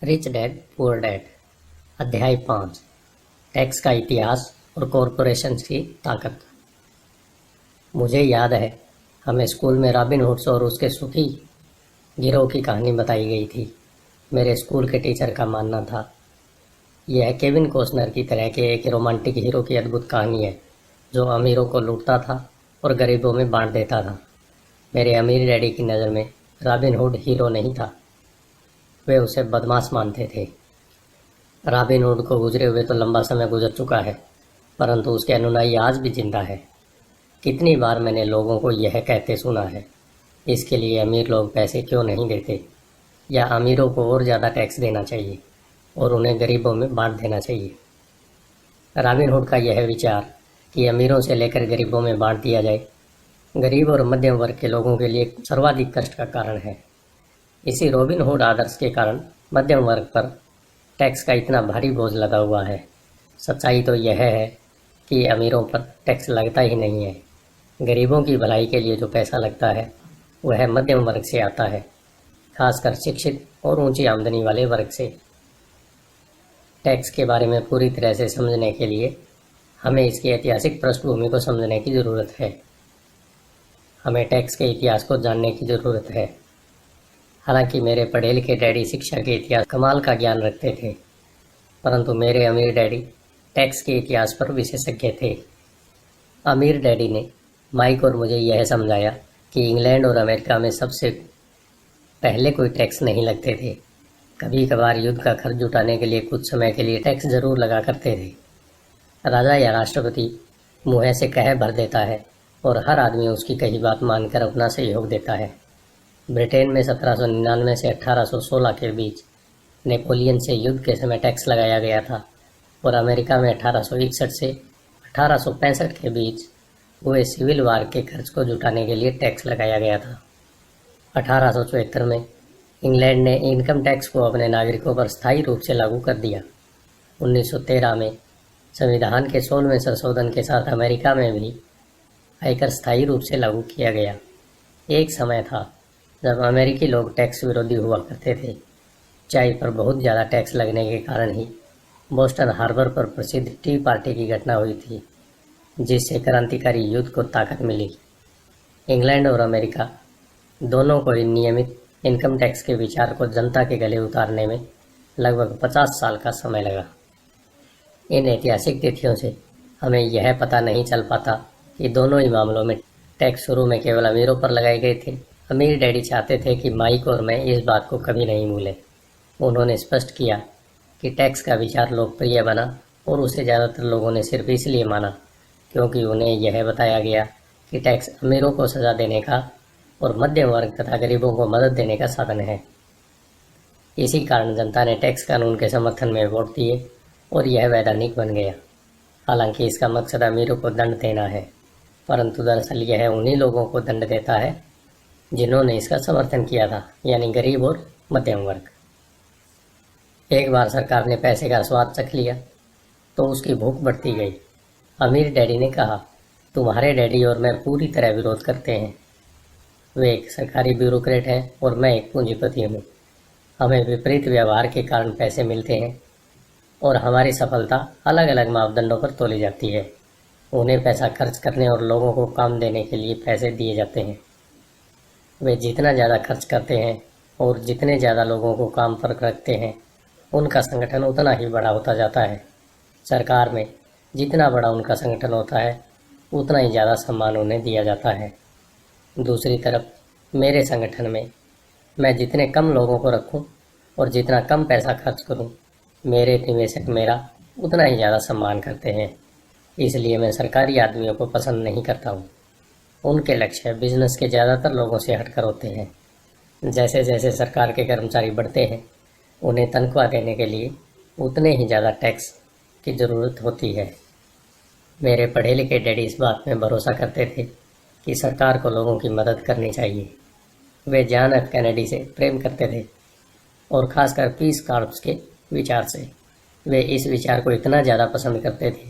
Rich dad poor dad अध्याय 5 tax का इतिहास और कॉरपोरेशन की ताकत। मुझे याद है हमें स्कूल में रॉबिन हुड और उसके सुखी गिरोह की कहानी बताई गई थी। मेरे स्कूल के टीचर का मानना था यह केविन कॉस्नर की तरह के एक रोमांटिक हीरो की अद्भुत कहानी है जो अमीरों को लूटता था और गरीबों में बांट देता था। मेरे अमीर डैडी की नज़र में रॉबिन हुड हीरो नहीं था, वे उसे बदमाश मानते थे। रॉबिन हुड को गुजरे हुए तो लंबा समय गुजर चुका है, परंतु उसके अनुयायी आज भी जिंदा है। कितनी बार मैंने लोगों को यह कहते सुना है, इसके लिए अमीर लोग पैसे क्यों नहीं देते, या अमीरों को और ज़्यादा टैक्स देना चाहिए और उन्हें गरीबों में बांट देना चाहिए। रॉबिन हुड का यह विचार कि अमीरों से लेकर गरीबों में बांट दिया जाए, गरीब और मध्यम वर्ग के लोगों के लिए सर्वाधिक कष्ट का कारण है। इसी रॉबिन हुड आदर्श के कारण मध्यम वर्ग पर टैक्स का इतना भारी बोझ लगा हुआ है। सच्चाई तो यह है कि अमीरों पर टैक्स लगता ही नहीं है। गरीबों की भलाई के लिए जो पैसा लगता है वह मध्यम वर्ग से आता है, खासकर शिक्षित और ऊंची आमदनी वाले वर्ग से। टैक्स के बारे में पूरी तरह से समझने के लिए हमें इसकी ऐतिहासिक पृष्ठभूमि को समझने की ज़रूरत है। हमें टैक्स के इतिहास को जानने की ज़रूरत है। हालांकि मेरे पढ़े लिखे डैडी शिक्षा के इतिहास कमाल का ज्ञान रखते थे, परंतु मेरे अमीर डैडी टैक्स के इतिहास पर विशेषज्ञ थे। अमीर डैडी ने माइक और मुझे यह समझाया कि इंग्लैंड और अमेरिका में सबसे पहले कोई टैक्स नहीं लगते थे। कभी कभार युद्ध का खर्च जुटाने के लिए कुछ समय के लिए टैक्स जरूर लगा करते थे। राजा या राष्ट्रपति मुँह से कह भर देता है और हर आदमी उसकी कही बात मानकर अपना सहयोग देता है। ब्रिटेन में 1799 से 1816 के बीच नेपोलियन से युद्ध के समय टैक्स लगाया गया था और अमेरिका में 1861 से 1865 के बीच हुए सिविल वार के खर्च को जुटाने के लिए टैक्स लगाया गया था। 1874 में इंग्लैंड ने इनकम टैक्स को अपने नागरिकों पर स्थायी रूप से लागू कर दिया। 1913 में संविधान के 16वें संशोधन के साथ अमेरिका में भी आयकर स्थायी रूप से लागू किया गया। एक समय था जब अमेरिकी लोग टैक्स विरोधी हुआ करते थे। चाय पर बहुत ज़्यादा टैक्स लगने के कारण ही बोस्टन हार्बर पर प्रसिद्ध टी पार्टी की घटना हुई थी, जिससे क्रांतिकारी युद्ध को ताकत मिली। इंग्लैंड और अमेरिका दोनों को नियमित इनकम टैक्स के विचार को जनता के गले उतारने में लगभग 50 साल का समय लगा। इन ऐतिहासिक तिथियों से हमें यह पता नहीं चल पाता कि दोनों ही मामलों में टैक्स शुरू में केवल अमीरों पर लगाए गए थे। अमीर डैडी चाहते थे कि माइक और मैं इस बात को कभी नहीं भूलें। उन्होंने स्पष्ट किया कि टैक्स का विचार लोकप्रिय बना और उसे ज़्यादातर लोगों ने सिर्फ इसलिए माना क्योंकि उन्हें यह बताया गया कि टैक्स अमीरों को सजा देने का और मध्यम वर्ग तथा गरीबों को मदद देने का साधन है। इसी कारण जनता ने टैक्स कानून के समर्थन में वोट दिए और यह वैधानिक बन गया। हालांकि इसका मकसद अमीरों को दंड देना है, परंतु दरअसल यह उन्हीं लोगों को दंड देता है जिन्होंने इसका समर्थन किया था, यानी गरीब और मध्यम वर्ग। एक बार सरकार ने पैसे का स्वाद चख लिया तो उसकी भूख बढ़ती गई। अमीर डैडी ने कहा, तुम्हारे डैडी और मैं पूरी तरह विरोध करते हैं। वे एक सरकारी ब्यूरोक्रेट हैं और मैं एक पूंजीपति हूँ। हमें विपरीत व्यवहार के कारण पैसे मिलते हैं और हमारी सफलता अलग अलग मापदंडों पर तोली जाती है। उन्हें पैसा खर्च करने और लोगों को काम देने के लिए पैसे दिए जाते हैं। वे जितना ज़्यादा खर्च करते हैं और जितने ज़्यादा लोगों को काम पर रखते हैं, उनका संगठन उतना ही बड़ा होता जाता है। सरकार में जितना बड़ा उनका संगठन होता है, उतना ही ज़्यादा सम्मान उन्हें दिया जाता है। दूसरी तरफ मेरे संगठन में मैं जितने कम लोगों को रखूं और जितना कम पैसा खर्च करूं, मेरे निवेशक मेरा उतना ही ज़्यादा सम्मान करते हैं। इसलिए मैं सरकारी आदमियों को पसंद नहीं करता हूं। उनके लक्ष्य बिजनेस के ज़्यादातर लोगों से हटकर होते हैं। जैसे जैसे सरकार के कर्मचारी बढ़ते हैं, उन्हें तनख्वाह देने के लिए उतने ही ज़्यादा टैक्स की ज़रूरत होती है। मेरे पढ़े लिखे डैडी इस बात में भरोसा करते थे कि सरकार को लोगों की मदद करनी चाहिए। वे जॉन एफ कैनेडी से प्रेम करते थे और ख़ासकर पीस कॉर्प्स के विचार से। वे इस विचार को इतना ज़्यादा पसंद करते थे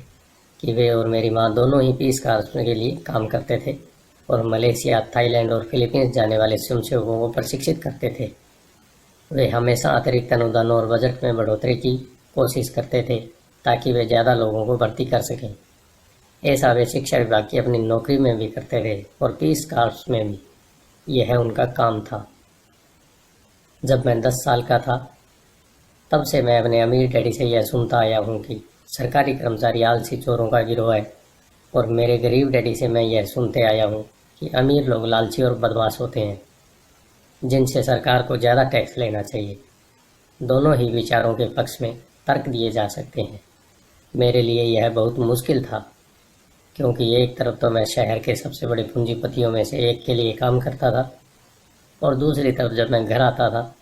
कि वे और मेरी माँ दोनों ही पीस कॉर्प्स के लिए काम करते थे और मलेशिया, थाईलैंड और फिलीपींस जाने वाले स्वयंसेवकों को प्रशिक्षित करते थे। वे हमेशा अतिरिक्त अनुदान और बजट में बढ़ोतरी की कोशिश करते थे ताकि वे ज़्यादा लोगों को भर्ती कर सकें। ऐसा वे शिक्षा विभाग की अपनी नौकरी में भी करते थे और पीस कार्प्स में भी। यह उनका काम था। जब मैं 10 साल का था तब से मैं अपने अमीर डैडी से यह सुनता आया हूँ कि सरकारी कर्मचारी आलसी चोरों का गिरोह है, और मेरे गरीब डैडी से मैं यह सुनते आया हूँ कि अमीर लोग लालची और बदमाश होते हैं जिनसे सरकार को ज़्यादा टैक्स लेना चाहिए। दोनों ही विचारों के पक्ष में तर्क दिए जा सकते हैं। मेरे लिए यह बहुत मुश्किल था, क्योंकि एक तरफ तो मैं शहर के सबसे बड़े पूंजीपतियों में से एक के लिए काम करता था, और दूसरी तरफ जब मैं घर आता था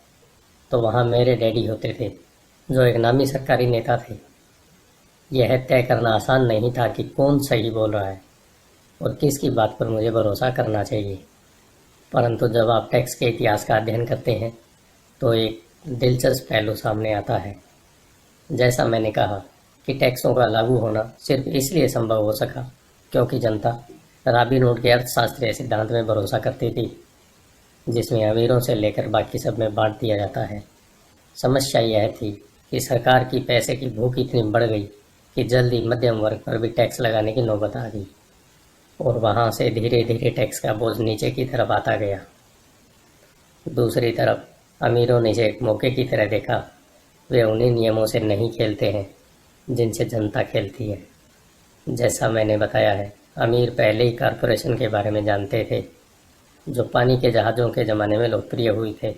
तो वहाँ मेरे डैडी होते थे जो एक नामी सरकारी नेता थे। यह तय करना आसान नहीं था कि कौन सही बोल रहा है और किसकी बात पर मुझे भरोसा करना चाहिए। परंतु जब आप टैक्स के इतिहास का अध्ययन करते हैं तो एक दिलचस्प पहलू सामने आता है। जैसा मैंने कहा कि टैक्सों का लागू होना सिर्फ इसलिए संभव हो सका क्योंकि जनता रॉबिनहुड के अर्थशास्त्रीय सिद्धांत में भरोसा करती थी, जिसमें अमीरों से लेकर बाकी सब में बांट दिया जाता है। समस्या यह थी कि सरकार की पैसे की भूख इतनी बढ़ गई कि जल्द ही मध्यम वर्ग पर भी टैक्स लगाने की नौबत आ गई, और वहाँ से धीरे धीरे टैक्स का बोझ नीचे की तरफ आता गया। दूसरी तरफ अमीरों ने इसे एक मौके की तरह देखा। वे उन्हीं नियमों से नहीं खेलते हैं जिनसे जनता खेलती है। जैसा मैंने बताया है, अमीर पहले ही कॉरपोरेशन के बारे में जानते थे, जो पानी के जहाज़ों के ज़माने में लोकप्रिय हुई थे।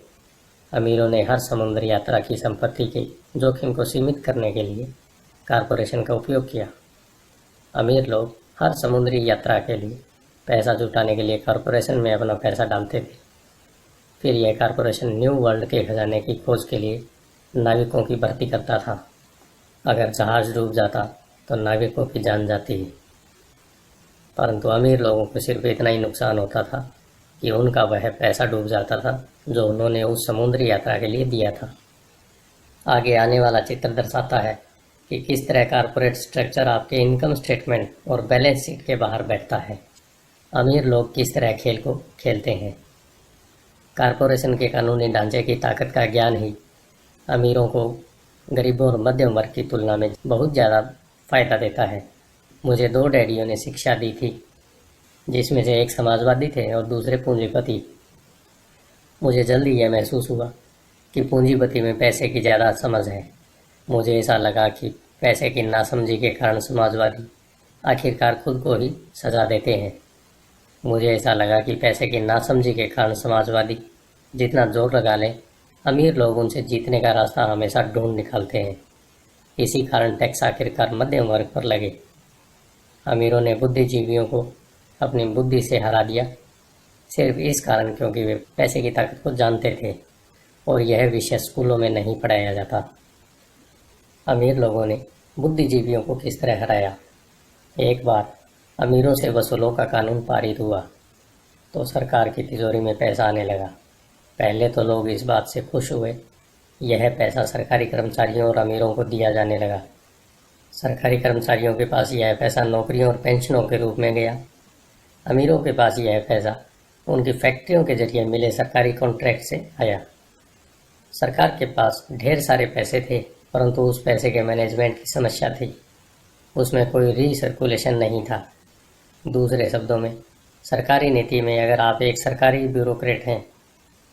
अमीरों ने हर समुद्री यात्रा की संपत्ति के जोखिम को सीमित करने के लिए कॉरपोरेशन का उपयोग किया। अमीर लोग हर समुद्री यात्रा के लिए पैसा जुटाने के लिए कॉरपोरेशन में अपना पैसा डालते थे। फिर यह कॉरपोरेशन न्यू वर्ल्ड के खजाने की खोज के लिए नाविकों की भर्ती करता था। अगर जहाज़ डूब जाता तो नाविकों की जान जाती है, परंतु अमीर लोगों को सिर्फ इतना ही नुकसान होता था कि उनका वह पैसा डूब जाता था जो उन्होंने उस समुद्री यात्रा के लिए दिया था। आगे आने वाला चित्र दर्शाता है कि किस तरह कॉरपोरेट स्ट्रक्चर आपके इनकम स्टेटमेंट और बैलेंस शीट के बाहर बैठता है। अमीर लोग किस तरह खेल को खेलते हैं। कॉरपोरेशन के कानूनी ढांचे की ताकत का ज्ञान ही अमीरों को गरीबों और मध्यम वर्ग की तुलना में बहुत ज़्यादा फ़ायदा देता है। मुझे 2 डैडियों ने शिक्षा दी थी, जिसमें से एक समाजवादी थे और दूसरे पूंजीपति। मुझे जल्दी यह महसूस हुआ कि पूंजीपति में पैसे की ज़्यादा समझ है। मुझे ऐसा लगा कि पैसे की नासमझी के कारण समाजवादी आखिरकार खुद को ही सजा देते हैं। मुझे ऐसा लगा कि पैसे की नासमझी के कारण समाजवादी जितना जोर लगा लें, अमीर लोग उनसे जीतने का रास्ता हमेशा ढूंढ निकालते हैं। इसी कारण टैक्स आखिरकार मध्यम वर्ग पर लगे। अमीरों ने बुद्धिजीवियों को अपनी बुद्धि से हरा दिया, सिर्फ इस कारण क्योंकि वे पैसे की ताकत को जानते थे, और यह विषय स्कूलों में नहीं पढ़ाया जाता। अमीर लोगों ने बुद्धिजीवियों को किस तरह हराया। एक बार अमीरों से वसूलों का कानून पारित हुआ तो सरकार की तिजोरी में पैसा आने लगा। पहले तो लोग इस बात से खुश हुए। यह पैसा सरकारी कर्मचारियों और अमीरों को दिया जाने लगा। सरकारी कर्मचारियों के पास यह पैसा नौकरियों और पेंशनों के रूप में गया। अमीरों के पास यह पैसा उनकी फैक्ट्रियों के जरिए मिले सरकारी कॉन्ट्रैक्ट से आया। सरकार के पास ढेर सारे पैसे थे, परंतु उस पैसे के मैनेजमेंट की समस्या थी। उसमें कोई रीसर्कुलेशन नहीं था। दूसरे शब्दों में, सरकारी नीति में अगर आप एक सरकारी ब्यूरोक्रेट हैं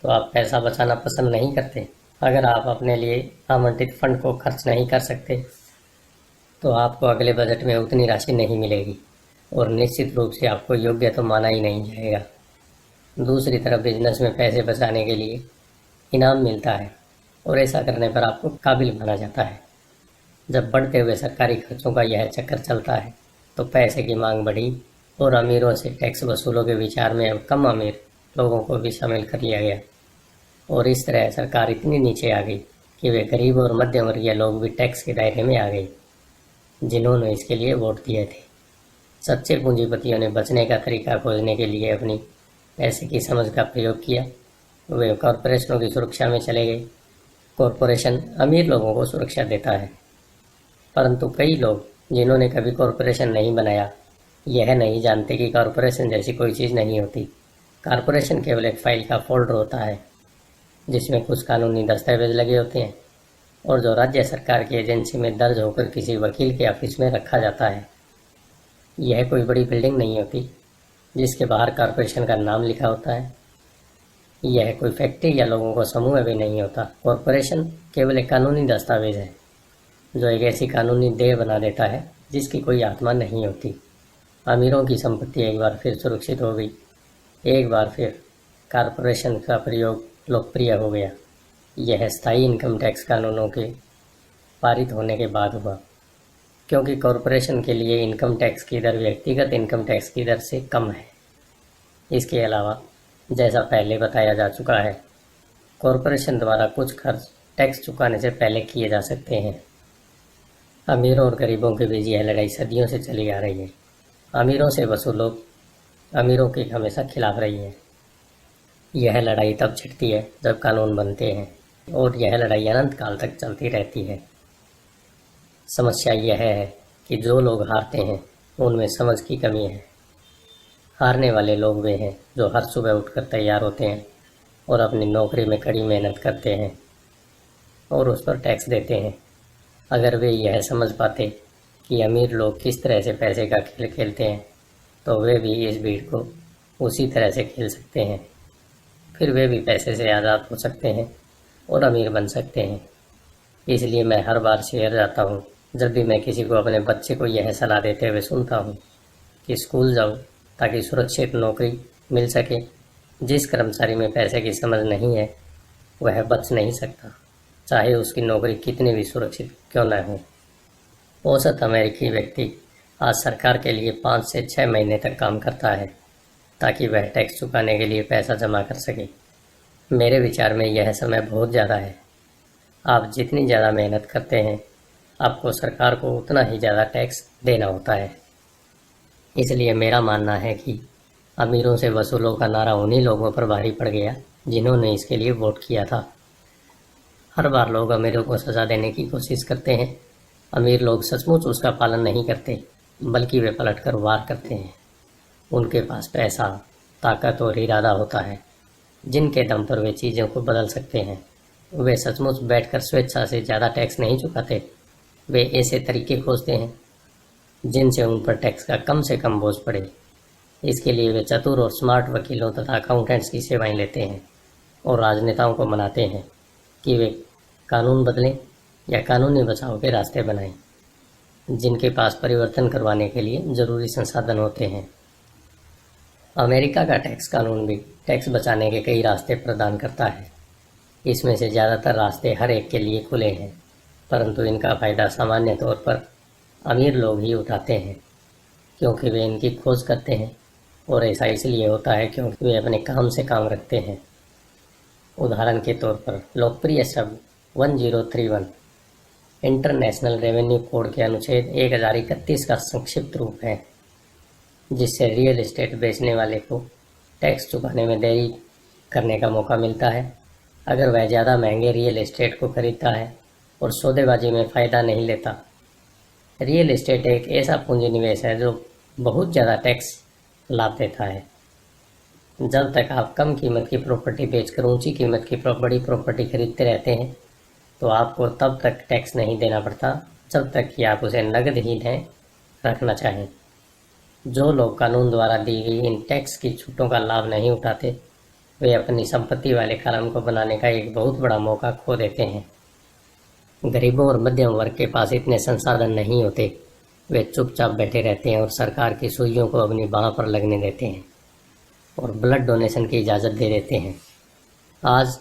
तो आप पैसा बचाना पसंद नहीं करते। अगर आप अपने लिए आवंटित फंड को खर्च नहीं कर सकते तो आपको अगले बजट में उतनी राशि नहीं मिलेगी, और निश्चित रूप से आपको योग्य तो माना ही नहीं जाएगा। दूसरी तरफ बिजनेस में पैसे बचाने के लिए इनाम मिलता है, और ऐसा करने पर आपको काबिल माना जाता है। जब बढ़ते हुए सरकारी खर्चों का यह चक्कर चलता है तो पैसे की मांग बढ़ी, और अमीरों से टैक्स वसूलों के विचार में अब कम अमीर लोगों को भी शामिल कर लिया गया, और इस तरह सरकार इतनी नीचे आ गई कि वे गरीब और मध्यम वर्गीय लोग भी टैक्स के दायरे में आ गए, जिन्होंने इसके लिए वोट दिए थे। सच्चे पूंजीपतियों ने बचने का तरीका खोजने के लिए अपनी पैसे की समझ का प्रयोग किया। वे कॉरपोरेशनों की सुरक्षा में चले गए। कॉरपोरेशन अमीर लोगों को सुरक्षा देता है, परंतु कई लोग जिन्होंने कभी कॉरपोरेशन नहीं बनाया यह नहीं जानते कि कॉरपोरेशन जैसी कोई चीज़ नहीं होती। कॉरपोरेशन केवल एक फाइल का फोल्डर होता है जिसमें कुछ कानूनी दस्तावेज लगे होते हैं और जो राज्य सरकार की एजेंसी में दर्ज होकर किसी वकील के ऑफिस में रखा जाता है। यह कोई बड़ी बिल्डिंग नहीं होती जिसके बाहर कॉरपोरेशन का नाम लिखा होता है। यह कोई फैक्ट्री या लोगों का समूह भी नहीं होता। कॉरपोरेशन केवल एक कानूनी दस्तावेज है जो एक ऐसी कानूनी देह बना देता है जिसकी कोई आत्मा नहीं होती। अमीरों की संपत्ति एक बार फिर सुरक्षित हो गई। एक बार फिर कॉरपोरेशन का प्रयोग लोकप्रिय हो गया। यह स्थायी इनकम टैक्स कानूनों के पारित होने के बाद हुआ, क्योंकि कॉरपोरेशन के लिए इनकम टैक्स की दर व्यक्तिगत इनकम टैक्स की दर से कम है। इसके अलावा, जैसा पहले बताया जा चुका है, कॉरपोरेशन द्वारा कुछ खर्च टैक्स चुकाने से पहले किए जा सकते हैं। अमीरों और गरीबों के बीच यह लड़ाई सदियों से चली आ रही है। अमीरों से वसूलों अमीरों के हमेशा खिलाफ रही है। यह लड़ाई तब छिड़ती है जब कानून बनते हैं और यह लड़ाई अनंत काल तक चलती रहती है। समस्या यह है कि जो लोग हारते हैं उनमें समझ की कमी है। हारने वाले लोग वे हैं जो हर सुबह उठकर तैयार होते हैं और अपनी नौकरी में कड़ी मेहनत करते हैं और उस पर टैक्स देते हैं। अगर वे यह समझ पाते कि अमीर लोग किस तरह से पैसे का खेल खेलते हैं तो वे भी इस भीड़ को उसी तरह से खेल सकते हैं। फिर वे भी पैसे से आज़ाद हो सकते हैं और अमीर बन सकते हैं। इसलिए मैं हर बार शहर जाता हूँ जब भी मैं किसी को अपने बच्चे को यह सलाह देते हुए सुनता हूँ कि स्कूल जाओ ताकि सुरक्षित नौकरी मिल सके। जिस कर्मचारी में पैसे की समझ नहीं है वह बच नहीं सकता, चाहे उसकी नौकरी कितनी भी सुरक्षित क्यों न हो। औसत अमेरिकी व्यक्ति आज सरकार के लिए 5 से 6 महीने तक काम करता है ताकि वह टैक्स चुकाने के लिए पैसा जमा कर सके। मेरे विचार में यह समय बहुत ज़्यादा है। आप जितनी ज़्यादा मेहनत करते हैं आपको सरकार को उतना ही ज़्यादा टैक्स देना होता है। इसलिए मेरा मानना है कि अमीरों से वसूलों का नारा उन्हीं लोगों पर भारी पड़ गया जिन्होंने इसके लिए वोट किया था। हर बार लोग अमीरों को सज़ा देने की कोशिश करते हैं। अमीर लोग सचमुच उसका पालन नहीं करते, बल्कि वे पलटकर वार करते हैं। उनके पास पैसा, ताकत और इरादा होता है जिनके दम पर वे चीज़ों को बदल सकते हैं। वे सचमुच बैठकर स्वेच्छा से ज़्यादा टैक्स नहीं चुकाते। वे ऐसे तरीके खोजते हैं जिनसे उन पर टैक्स का कम से कम बोझ पड़े। इसके लिए वे चतुर और स्मार्ट वकीलों तथा अकाउंटेंट्स की सेवाएं लेते हैं और राजनेताओं को मनाते हैं कि वे कानून बदलें या कानूनी बचाव के रास्ते बनाएं, जिनके पास परिवर्तन करवाने के लिए ज़रूरी संसाधन होते हैं। अमेरिका का टैक्स कानून भी टैक्स बचाने के कई रास्ते प्रदान करता है। इसमें से ज़्यादातर रास्ते हर एक के लिए खुले हैं, परंतु इनका फ़ायदा सामान्य तौर पर अमीर लोग ही उठाते हैं, क्योंकि वे इनकी खोज करते हैं और ऐसा इसलिए होता है क्योंकि वे अपने काम से काम रखते हैं। उदाहरण के तौर पर लोकप्रिय शब्द 1031 इंटरनेशनल रेवेन्यू कोड के अनुच्छेद 1031 का संक्षिप्त रूप है, जिससे रियल एस्टेट बेचने वाले को टैक्स चुकाने में देरी करने का मौका मिलता है अगर वह ज़्यादा महंगे रियल एस्टेट को खरीदता है और सौदेबाजी में फ़ायदा नहीं लेता। रियल एस्टेट एक ऐसा पूंजी निवेश है जो बहुत ज़्यादा टैक्स लाभ देता है। जब तक आप कम कीमत की प्रॉपर्टी बेचकर ऊंची कीमत की बड़ी प्रॉपर्टी खरीदते रहते हैं तो आपको तब तक टैक्स नहीं देना पड़ता जब तक कि आप उसे नकद ही में रखना चाहें। जो लोग कानून द्वारा दी गई इन टैक्स की छूटों का लाभ नहीं उठाते वे अपनी संपत्ति वाले कॉलम को बनाने का एक बहुत बड़ा मौका खो देते हैं। गरीबों और मध्यम वर्ग के पास इतने संसाधन नहीं होते। वे चुपचाप बैठे रहते हैं और सरकार की सुइयों को अपनी बाह पर लगने देते हैं और ब्लड डोनेशन की इजाज़त दे देते हैं। आज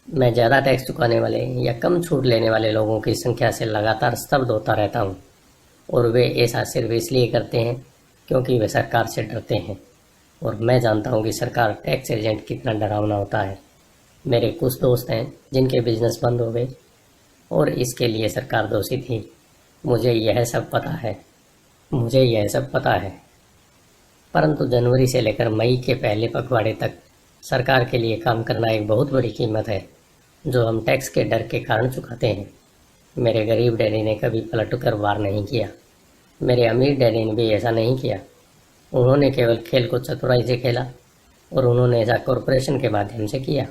मैं ज़्यादा टैक्स चुकाने वाले या कम छूट लेने वाले लोगों की संख्या से लगातार स्तब्ध होता रहता हूँ और वे ऐसा सिर्फ इसलिए करते हैं क्योंकि वे सरकार से डरते हैं और मैं जानता हूँ कि सरकार टैक्स एजेंट कितना डरावना होता है। मेरे कुछ दोस्त हैं जिनके बिजनेस बंद हो गए और इसके लिए सरकार दोषी थी। मुझे यह सब पता है, परंतु जनवरी से लेकर मई के पहले पखवाड़े तक सरकार के लिए काम करना एक बहुत बड़ी कीमत है जो हम टैक्स के डर के कारण चुकाते हैं। मेरे गरीब डैडी ने कभी पलटकर वार नहीं किया। मेरे अमीर डैडी ने भी ऐसा नहीं किया। उन्होंने केवल खेल को चतुराई से खेला और उन्होंने ऐसा कॉरपोरेशन के माध्यम से किया।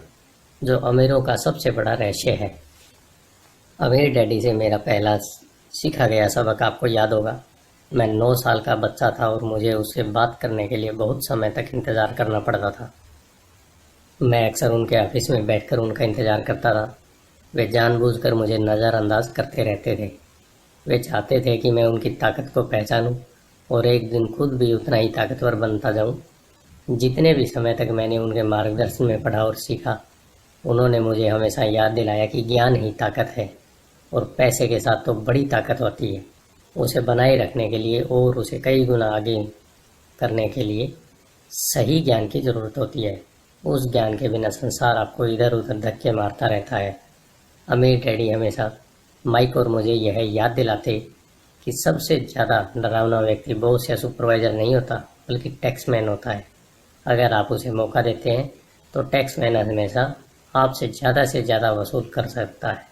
जो अमीरों का सबसे बड़ा रहस्य है। अमीर डैडी से मेरा पहला सीखा गया सबक आपको याद होगा। मैं 9 साल का बच्चा था और मुझे उससे बात करने के लिए बहुत समय तक इंतज़ार करना पड़ता था। मैं अक्सर उनके ऑफिस में बैठकर उनका इंतज़ार करता था। वे जानबूझकर मुझे नज़रअंदाज करते रहते थे। वे चाहते थे कि मैं उनकी ताकत को पहचानूं और एक दिन खुद भी उतना ही ताकतवर बनता जाऊं। जितने भी समय तक मैंने उनके मार्गदर्शन में पढ़ा और सीखा, उन्होंने मुझे हमेशा याद दिलाया कि ज्ञान ही ताकत है और पैसे के साथ तो बड़ी ताकत होती है। उसे बनाए रखने के लिए और उसे कई गुना आगे करने के लिए सही ज्ञान की ज़रूरत होती है। उस ज्ञान के बिना संसार आपको इधर उधर धक्के मारता रहता है। अमीर डैडी हमेशा माइक और मुझे यह याद दिलाते कि सबसे ज़्यादा डरावना व्यक्ति बॉस या सुपरवाइज़र नहीं होता, बल्कि टैक्समैन होता है। अगर आप उसे मौका देते हैं तो टैक्समैन हमेशा आपसे ज़्यादा से ज़्यादा वसूल कर सकता है।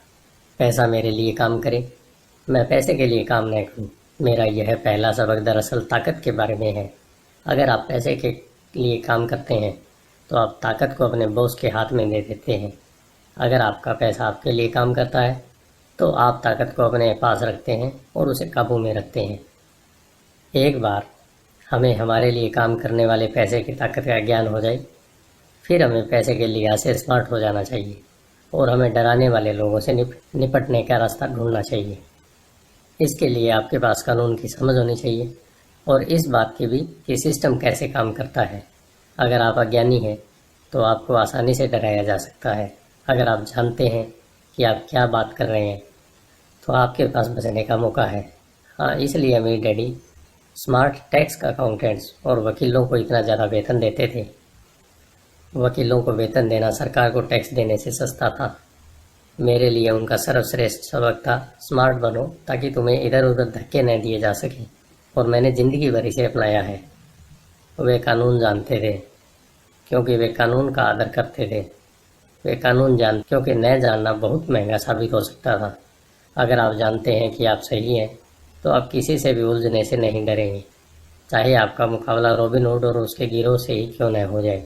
पैसा मेरे लिए काम करे, मैं पैसे के लिए काम नहीं करूं। मेरा यह पहला सबक दरअसल ताकत के बारे में है। अगर आप पैसे के लिए काम करते हैं तो आप ताकत को अपने बॉस के हाथ में दे देते हैं। अगर आपका पैसा आपके लिए काम करता है तो आप ताकत को अपने पास रखते हैं और उसे काबू में रखते हैं। एक बार हमें हमारे लिए काम करने वाले पैसे की ताकत का ज्ञान हो जाए, फिर हमें पैसे के लिहाज से स्मार्ट हो जाना चाहिए और हमें डराने वाले लोगों से निपटने का रास्ता ढूंढना चाहिए। इसके लिए आपके पास कानून की समझ होनी चाहिए और इस बात की भी कि सिस्टम कैसे काम करता है। अगर आप अज्ञानी हैं तो आपको आसानी से डराया जा सकता है। अगर आप जानते हैं कि आप क्या बात कर रहे हैं तो आपके पास बचने का मौका है। हाँ, इसलिए अमीर डैडी स्मार्ट टैक्स अकाउंटेंट्स और वकीलों को इतना ज़्यादा वेतन देते थे। वकीलों को वेतन देना सरकार को टैक्स देने से सस्ता था। मेरे लिए उनका सर्वश्रेष्ठ सबक था, स्मार्ट बनो ताकि तुम्हें इधर उधर धक्के न दिए जा सकें, और मैंने ज़िंदगी भर इसे अपनाया है। वे कानून जानते थे क्योंकि वे कानून का आदर करते थे। वे कानून क्योंकि न जानना बहुत महंगा साबित हो सकता था। अगर आप जानते हैं कि आप सही हैं तो आप किसी से भी उलझने से नहीं डरेंगे, चाहे आपका मुकाबला रॉबिन हुड और उसके गिरोह से ही क्यों न हो जाए।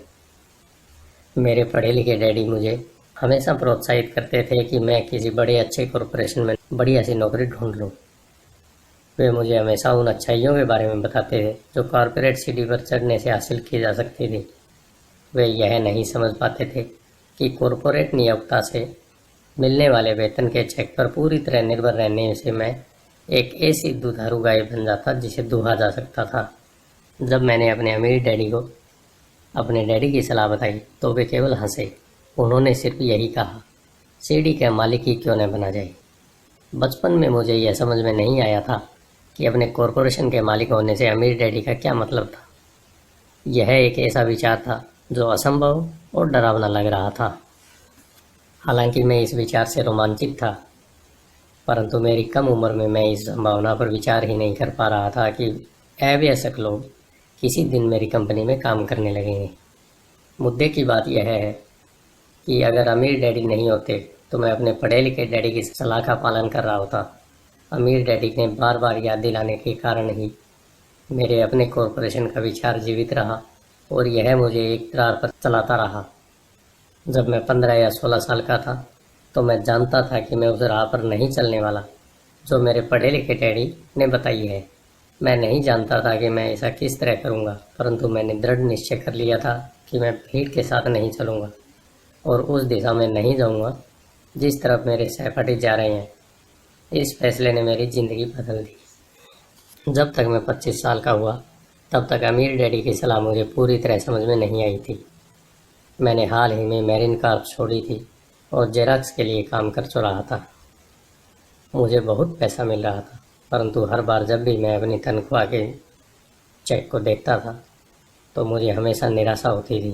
मेरे पढ़े लिखे डैडी मुझे हमेशा प्रोत्साहित करते थे कि मैं किसी बड़े अच्छे कॉरपोरेशन में बढ़िया सी नौकरी ढूंढ लूँ। वे मुझे हमेशा उन अच्छाइयों के बारे में बताते थे जो कॉरपोरेट सीढ़ी पर चढ़ने से हासिल की जा सकती थी। वे यह नहीं समझ पाते थे कि कॉरपोरेट नियोक्ता से मिलने वाले वेतन के चेक पर पूरी तरह निर्भर रहने से मैं एक ऐसी दुधारू गाय बन जाता जिसे दुहा जा सकता था। जब मैंने अपने अमीर डैडी को अपने डैडी की सलाह बताई तो वे केवल हंसे। उन्होंने सिर्फ यही कहा, सीढ़ी का मालिक ही क्यों न बना जाए। बचपन में मुझे यह समझ में नहीं आया था कि अपने कॉरपोरेशन के मालिक होने से अमीर डैडी का क्या मतलब था। यह एक ऐसा विचार था जो असंभव और डरावना लग रहा था। हालांकि मैं इस विचार से रोमांचित था, परंतु मेरी कम उम्र में मैं इस संभावना पर विचार ही नहीं कर पा रहा था कि अवयस्क लोग किसी दिन मेरी कंपनी में काम करने लगेंगे। मुद्दे की बात यह है कि अगर अमीर डैडी नहीं होते तो मैं अपने पढ़े लिखे डैडी की सलाह का पालन कर रहा होता। अमीर डैडी ने बार बार याद दिलाने के कारण ही मेरे अपने कॉरपोरेशन का विचार जीवित रहा और यह मुझे एक राह पर चलाता रहा। जब मैं 15 या 16 साल का था तो मैं जानता था कि मैं उस राह पर नहीं चलने वाला जो मेरे पढ़े लिखे डैडी ने बताई है। मैं नहीं जानता था कि मैं ऐसा किस तरह करूँगा, परंतु मैंने दृढ़ निश्चय कर लिया था कि मैं भीड़ के साथ नहीं चलूँगा और उस दिशा में नहीं जाऊँगा जिस तरफ मेरे सहपाठी जा रहे हैं। इस फैसले ने मेरी ज़िंदगी बदल दी। जब तक मैं 25 साल का हुआ तब तक अमीर डैडी की सलाह मुझे पूरी तरह समझ में नहीं आई थी। मैंने हाल ही में मैरिन कार छोड़ी थी और जेरॉक्स के लिए काम कर रहा था। मुझे बहुत पैसा मिल रहा था, परंतु हर बार जब भी मैं अपनी तनख्वाह के चेक को देखता था तो मुझे हमेशा निराशा होती थी।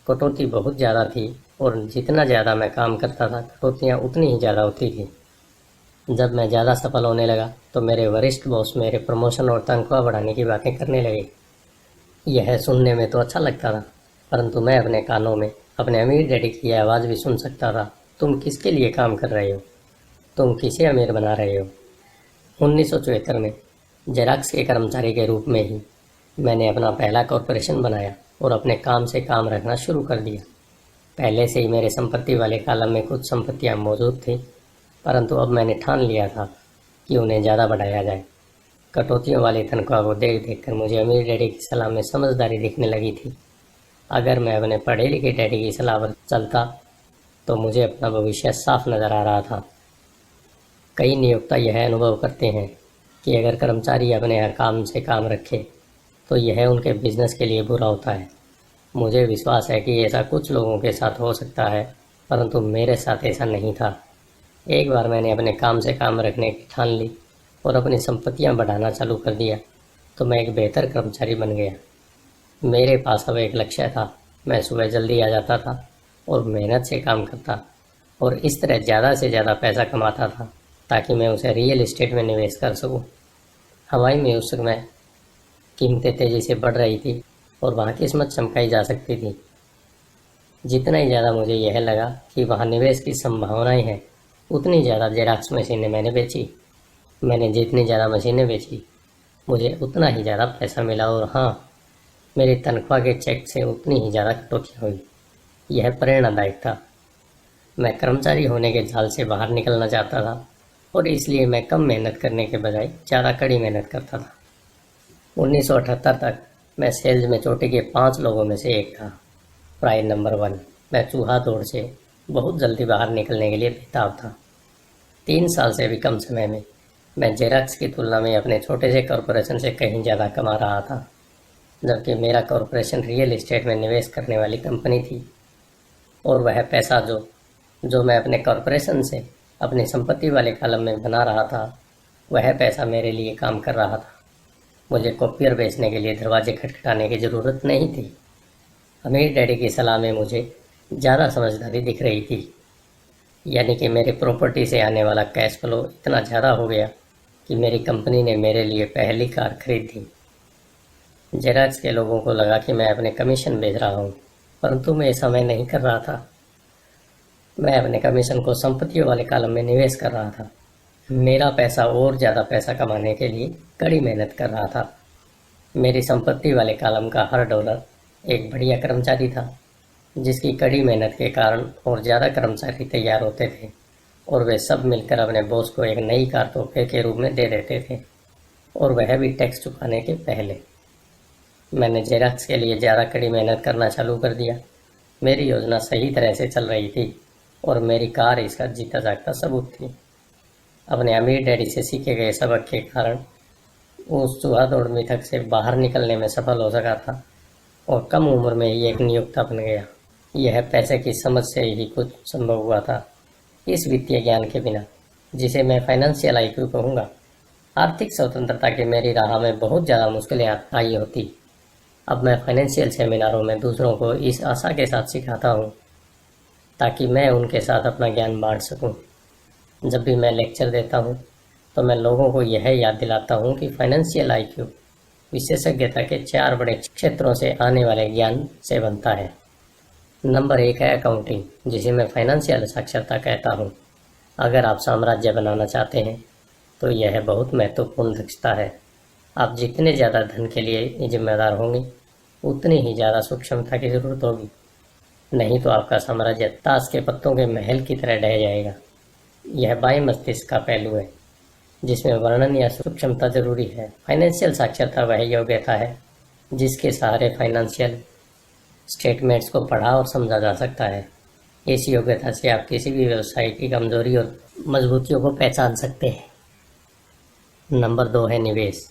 कटौती बहुत ज़्यादा थी और जितना ज़्यादा मैं काम करता था कटौतियाँ उतनी ही ज़्यादा होती थी। जब मैं ज़्यादा सफल होने लगा तो मेरे वरिष्ठ बॉस मेरे प्रमोशन और तनख्वाह बढ़ाने की बातें करने लगे। यह सुनने में तो अच्छा लगता था, परंतु मैं अपने कानों में अपने अमीर डैडी की आवाज़ भी सुन सकता था। तुम किसके लिए काम कर रहे हो? तुम किसे अमीर बना रहे हो? 1974 में जेरॉक्स के कर्मचारी के रूप में ही मैंने अपना पहला कॉरपोरेशन बनाया और अपने काम से काम रखना शुरू कर दिया। पहले से ही मेरे संपत्ति वाले कॉलम में कुछ संपत्तियां मौजूद थी, परंतु अब मैंने ठान लिया था कि उन्हें ज़्यादा बढ़ाया जाए। कटौतियों वाली तनख्वाह को देख देख कर मुझे अमीर डैडी की सलाह में समझदारी दिखने लगी थी। अगर मैं अपने पढ़े लिखे डैडी की सलाह पर चलता तो मुझे अपना भविष्य साफ नज़र आ रहा था। कई नियोक्ता यह अनुभव करते हैं कि अगर कर्मचारी अपने यहाँ काम से काम रखे तो यह उनके बिजनेस के लिए बुरा होता है। मुझे विश्वास है कि ऐसा कुछ लोगों के साथ हो सकता है, परंतु मेरे साथ ऐसा नहीं था। एक बार मैंने अपने काम से काम रखने की ठान ली और अपनी संपत्तियां बढ़ाना चालू कर दिया तो मैं एक बेहतर कर्मचारी बन गया। मेरे पास अब एक लक्ष्य था। मैं सुबह जल्दी आ जाता था और मेहनत से काम करता और इस तरह ज़्यादा से ज़्यादा पैसा कमाता था ताकि मैं उसे रियल एस्टेट में निवेश कर सकूं। हवाई में उस समय कीमतें तेज़ी से बढ़ रही थी और वहाँ किस्मत चमकाई जा सकती थी। जितना ही ज़्यादा मुझे यह लगा कि वहाँ निवेश की संभावनाएं हैं, उतनी ज़्यादा जेरॉक्स मशीनें मैंने बेची। मैंने जितनी ज़्यादा मशीनें बेची, मुझे उतना ही ज़्यादा पैसा मिला और हाँ, मेरी तनख्वाह के चेक से उतनी ही ज़्यादा कटौतियाँ हुई। यह प्रेरणादायक था। मैं कर्मचारी होने के जाल से बाहर निकलना चाहता था और इसलिए मैं कम मेहनत करने के बजाय ज़्यादा कड़ी मेहनत करता था। 1978 तक मैं सेल्स में चोटी के 5 लोगों में से एक था। प्राय नंबर 1। मैं चूहा दौड़ से बहुत जल्दी बाहर निकलने के लिए बेताब था। 3 साल से भी कम समय में मैं जेरॉक्स की तुलना में अपने छोटे से कॉरपोरेशन से कहीं ज़्यादा कमा रहा था, जबकि मेरा कॉरपोरेशन रियल एस्टेट में निवेश करने वाली कंपनी थी और वह पैसा जो मैं अपने कॉरपोरेशन से अपनी संपत्ति वाले कॉलम में बना रहा था, वह पैसा मेरे लिए काम कर रहा था। मुझे कॉपियर बेचने के लिए दरवाजे खटखटाने की ज़रूरत नहीं थी। अमीर डैडी की सलाह में मुझे ज़्यादा समझदारी दिख रही थी, यानी कि मेरी प्रॉपर्टी से आने वाला कैश फ्लो इतना ज़्यादा हो गया कि मेरी कंपनी ने मेरे लिए पहली कार खरीद दी। जेरॉक्स के लोगों को लगा कि मैं अपने कमीशन बेच रहा हूँ, परंतु मैं ऐसा मैं नहीं कर रहा था। मैं अपने कमीशन को संपत्तियों वाले कॉलम में निवेश कर रहा था। मेरा पैसा और ज़्यादा पैसा कमाने के लिए कड़ी मेहनत कर रहा था। मेरी संपत्ति वाले कॉलम का हर डॉलर एक बढ़िया कर्मचारी था, जिसकी कड़ी मेहनत के कारण और ज़्यादा कर्मचारी तैयार होते थे और वे सब मिलकर अपने बॉस को एक नई कार तोहफे के रूप में दे देते थे, और वह भी टैक्स चुकाने के पहले। मैंने जेरॉक्स के लिए ज़्यादा कड़ी मेहनत करना चालू कर दिया। मेरी योजना सही तरह से चल रही थी और मेरी कार इसका जीता जागता सबूत थी। अपने अमीर डैडी से सीखे गए सबक के कारण उस चूहा दौड़ मिथक से बाहर निकलने में सफल हो सका था और कम उम्र में ही एक नियोक्ता बन गया। यह पैसे की समझ से ही कुछ संभव हुआ था। इस वित्तीय ज्ञान के बिना, जिसे मैं फाइनेंशियल IQ कहूँगा, आर्थिक स्वतंत्रता की मेरी राह में बहुत ज़्यादा मुश्किलें आई होती। अब मैं फाइनेंशियल सेमिनारों में दूसरों को इस आशा के साथ सिखाता हूँ ताकि मैं उनके साथ अपना ज्ञान बांट सकूँ। जब भी मैं लेक्चर देता हूँ तो मैं लोगों को यह याद दिलाता हूँ कि फाइनेंशियल IQ विशेषज्ञता के 4 बड़े क्षेत्रों से आने वाले ज्ञान से बनता है। नंबर 1 है अकाउंटिंग, जिसे मैं फाइनेंशियल साक्षरता कहता हूँ। अगर आप साम्राज्य बनाना चाहते हैं तो यह बहुत महत्वपूर्ण दक्षता है। आप जितने ज़्यादा धन के लिए जिम्मेदार होंगे, उतनी ही ज़्यादा सूक्ष्मता की ज़रूरत होगी, नहीं तो आपका साम्राज्य ताश के पत्तों के महल की तरह ढह जाएगा। यह बाएं मस्तिष्क का पहलू है, जिसमें वर्णन या सूक्ष्मता जरूरी है। फाइनेंशियल साक्षरता वह योग्यता है जिसके सहारे फाइनेंशियल स्टेटमेंट्स को पढ़ा और समझा जा सकता है। इस योग्यता से आप किसी भी व्यवसाय की कमजोरी और मजबूतियों को पहचान सकते हैं। नंबर 2 है निवेश,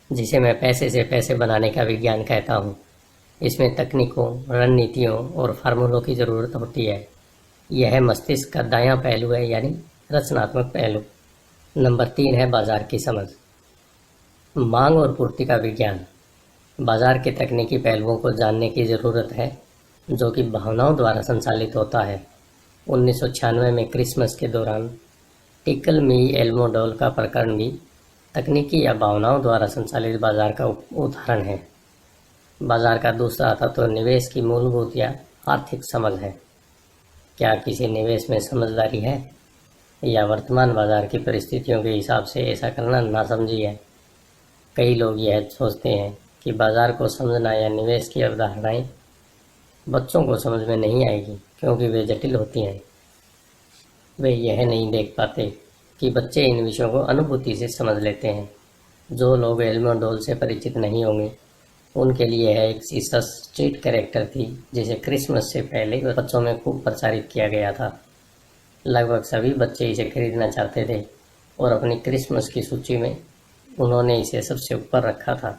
जिसे मैं पैसे से पैसे बनाने का विज्ञान कहता हूँ। इसमें तकनीकों, रणनीतियों और फार्मूलों की ज़रूरत होती है। यह मस्तिष्क का दायां पहलू है, यानी रचनात्मक पहलू। नंबर 3 है बाजार की समझ, मांग और पूर्ति का विज्ञान। बाजार के तकनीकी पहलुओं को जानने की ज़रूरत है, जो कि भावनाओं द्वारा संचालित होता है। 1996 में क्रिसमस के दौरान टिकल मी एल्मो डॉल का प्रकरण भी तकनीकी या भावनाओं द्वारा संचालित बाजार का उदाहरण है। बाजार का दूसरा तत्व निवेश की मूलभूत या आर्थिक समझ है। क्या किसी निवेश में समझदारी है या वर्तमान बाजार की परिस्थितियों के हिसाब से ऐसा करना नासमझी है? कई लोग यह सोचते हैं कि बाजार को समझना या निवेश की अवधारणाएं बच्चों को समझ में नहीं आएगी क्योंकि वे जटिल होती हैं। वे यह नहीं देख पाते कि बच्चे इन विषयों को अनुभूति से समझ लेते हैं। जो लोग एल्मो डोल से परिचित नहीं होंगे उनके लिए यह एक जीसस स्ट्रीट कैरेक्टर थी जिसे क्रिसमस से पहले बच्चों में खूब प्रचारित किया गया था। लगभग सभी बच्चे इसे खरीदना चाहते थे और अपनी क्रिसमस की सूची में उन्होंने इसे सबसे ऊपर रखा था।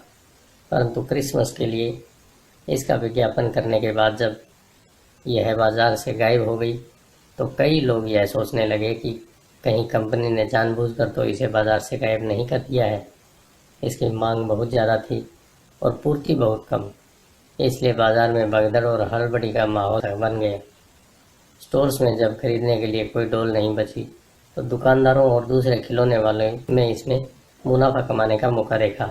परंतु क्रिसमस के लिए इसका विज्ञापन करने के बाद जब यह बाजार से गायब हो गई तो कई लोग यह सोचने लगे कि कहीं कंपनी ने जानबूझकर तो इसे बाजार से गायब नहीं कर दिया है। इसकी मांग बहुत ज़्यादा थी और पूर्ति बहुत कम, इसलिए बाजार में भगदड़ और हड़बड़ी का माहौल बन गया। स्टोर्स में जब खरीदने के लिए कोई डॉल नहीं बची तो दुकानदारों और दूसरे खिलौने वालों ने इसमें मुनाफा कमाने का मौका देखा।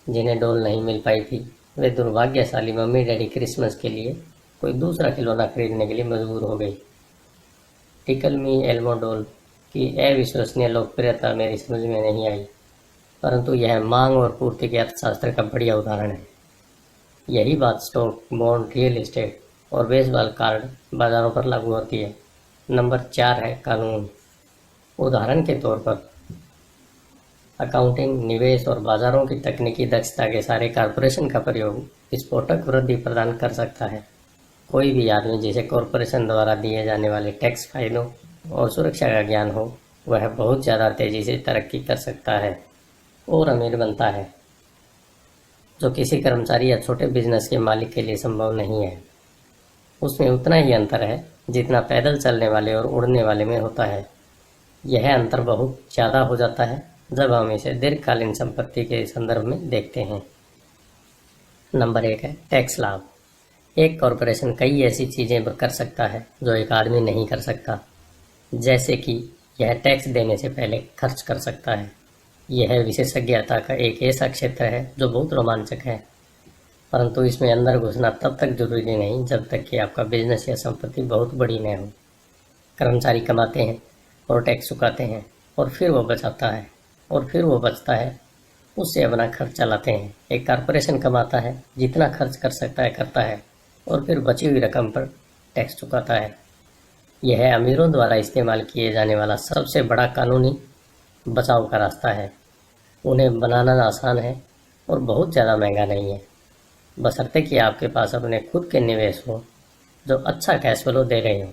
जिन्हें डॉल नहीं मिल पाई थी वे दुर्भाग्यशाली मम्मी डैडी क्रिसमस के लिए कोई दूसरा खिलौना खरीदने के लिए मजबूर हो गई। टिकल मी एल्मो डॉल की अविश्वसनीय लोकप्रियता मेरी समझ में नहीं आई, परंतु यह मांग और पूर्ति के अर्थशास्त्र का बढ़िया उदाहरण है। यही बात स्टॉक, बॉन्ड, रियल एस्टेट और बेसबॉल कार्ड बाजारों पर लागू होती है। नंबर 4 है कानून। उदाहरण के तौर पर अकाउंटिंग, निवेश और बाजारों की तकनीकी दक्षता के सारे कॉरपोरेशन का प्रयोग विस्फोटक वृद्धि प्रदान कर सकता है। कोई भी आदमी जिसे कॉरपोरेशन द्वारा दिए जाने वाले टैक्स फायदों और सुरक्षा का ज्ञान हो वह बहुत ज़्यादा तेजी से तरक्की कर सकता है और अमीर बनता है, जो किसी कर्मचारी या छोटे बिजनेस के मालिक के लिए संभव नहीं है। उसमें उतना ही अंतर है जितना पैदल चलने वाले और उड़ने वाले में होता है। यह अंतर बहुत ज़्यादा हो जाता है जब हम इसे दीर्घकालीन संपत्ति के संदर्भ में देखते हैं। नंबर 1 है टैक्स लाभ। एक कॉरपोरेशन कई ऐसी चीज़ें कर सकता है जो एक आदमी नहीं कर सकता, जैसे कि यह टैक्स देने से पहले खर्च कर सकता है। यह विशेषज्ञता का एक ऐसा क्षेत्र है जो बहुत रोमांचक है, परंतु इसमें अंदर घुसना तब तक जरूरी नहीं जब तक कि आपका बिजनेस या संपत्ति बहुत बड़ी न हो। कर्मचारी कमाते हैं और टैक्स चुकाते हैं और फिर वो बचाता है और फिर वो बचता है, उससे अपना खर्च चलाते हैं। एक कॉरपोरेशन कमाता है, जितना खर्च कर सकता है करता है और फिर बची हुई रकम पर टैक्स चुकाता है। यह अमीरों द्वारा इस्तेमाल किए जाने वाला सबसे बड़ा कानूनी बचाव का रास्ता है। उन्हें बनाना आसान है और बहुत ज़्यादा महंगा नहीं है, बशर्ते कि आपके पास अपने खुद के निवेश हो जो अच्छा कैश फ्लो दे रहे हो।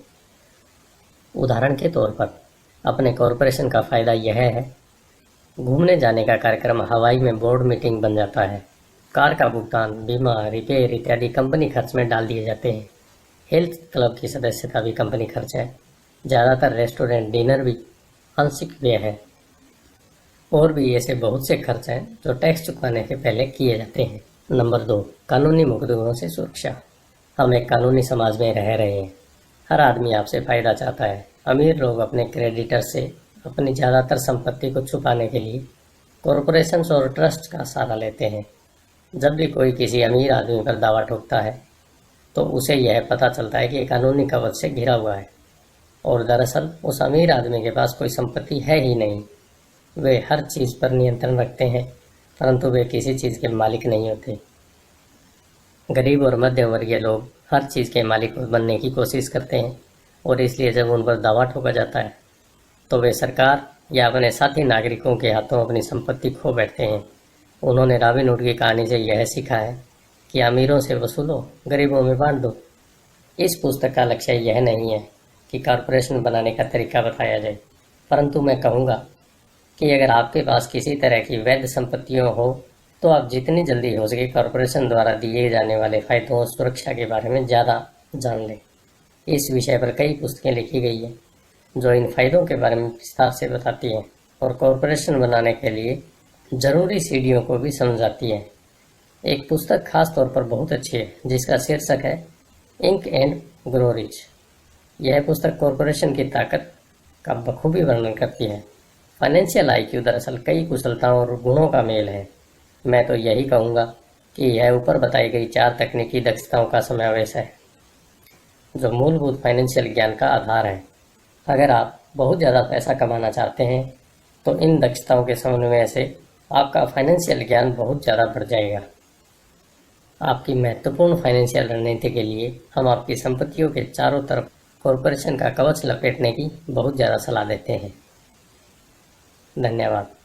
उदाहरण के तौर पर अपने कॉरपोरेशन का फ़ायदा यह है, घूमने जाने का कार्यक्रम हवाई में बोर्ड मीटिंग बन जाता है। कार का भुगतान, बीमा, रिपेयर इत्यादि कंपनी खर्च में डाल दिए जाते हैं। हेल्थ क्लब की सदस्यता भी कंपनी खर्च है। ज़्यादातर रेस्टोरेंट डिनर भी आंशिक व्यय है। और भी ऐसे बहुत से खर्च हैं जो टैक्स चुकाने के पहले किए जाते हैं। नंबर 2, कानूनी मुकदमों से सुरक्षा। हम एक कानूनी समाज में रह रहे हैं। हर आदमी आपसे फ़ायदा चाहता है। अमीर लोग अपने क्रेडिटर से अपनी ज़्यादातर संपत्ति को छुपाने के लिए कॉरपोरेशंस और ट्रस्ट का सहारा लेते हैं। जब भी कोई किसी अमीर आदमी पर दावा ठोकता है तो उसे यह पता चलता है कि कानूनी कवच से घिरा हुआ है और दरअसल उस अमीर आदमी के पास कोई संपत्ति है ही नहीं। वे हर चीज़ पर नियंत्रण रखते हैं, परंतु वे किसी चीज़ के मालिक नहीं होते। गरीब और मध्यम वर्गीय लोग हर चीज़ के मालिक बनने की कोशिश करते हैं और इसलिए जब उन पर दावा ठोका जाता है तो वे सरकार या अपने साथी नागरिकों के हाथों अपनी संपत्ति खो बैठते हैं। उन्होंने रॉबिन हुड की कहानी से यह सीखा है कि अमीरों से वसूलो, गरीबों में बांट दो। इस पुस्तक का लक्ष्य यह नहीं है कि कॉरपोरेशन बनाने का तरीका बताया जाए, परंतु मैं कहूँगा कि अगर आपके पास किसी तरह की वैध संपत्तियों हो तो आप जितनी जल्दी हो सके कॉरपोरेशन द्वारा दिए जाने वाले फायदों और सुरक्षा के बारे में ज़्यादा जान लें। इस विषय पर कई पुस्तकें लिखी गई हैं जो इन फायदों के बारे में विस्तार से बताती हैं और कॉरपोरेशन बनाने के लिए ज़रूरी सीढ़ियों को भी समझाती हैं। एक पुस्तक खास तौर पर बहुत अच्छी है जिसका शीर्षक है इंक एंड ग्रो रिच। यह पुस्तक कॉरपोरेशन की ताकत का बखूबी वर्णन करती है। फाइनेंशियल आईक्यू दरअसल कई कुशलताओं और गुणों का मेल है। मैं तो यही कहूँगा कि यह ऊपर बताई गई 4 तकनीकी दक्षताओं का समावेश है जो मूलभूत फाइनेंशियल ज्ञान का आधार है। अगर आप बहुत ज़्यादा पैसा कमाना चाहते हैं तो इन दक्षताओं के समन्वय से आपका फाइनेंशियल ज्ञान बहुत ज़्यादा बढ़ जाएगा। आपकी महत्वपूर्ण फाइनेंशियल रणनीति के लिए हम आपकी संपत्तियों के चारों तरफ कॉरपोरेशन का कवच लपेटने की बहुत ज़्यादा सलाह देते हैं। धन्यवाद।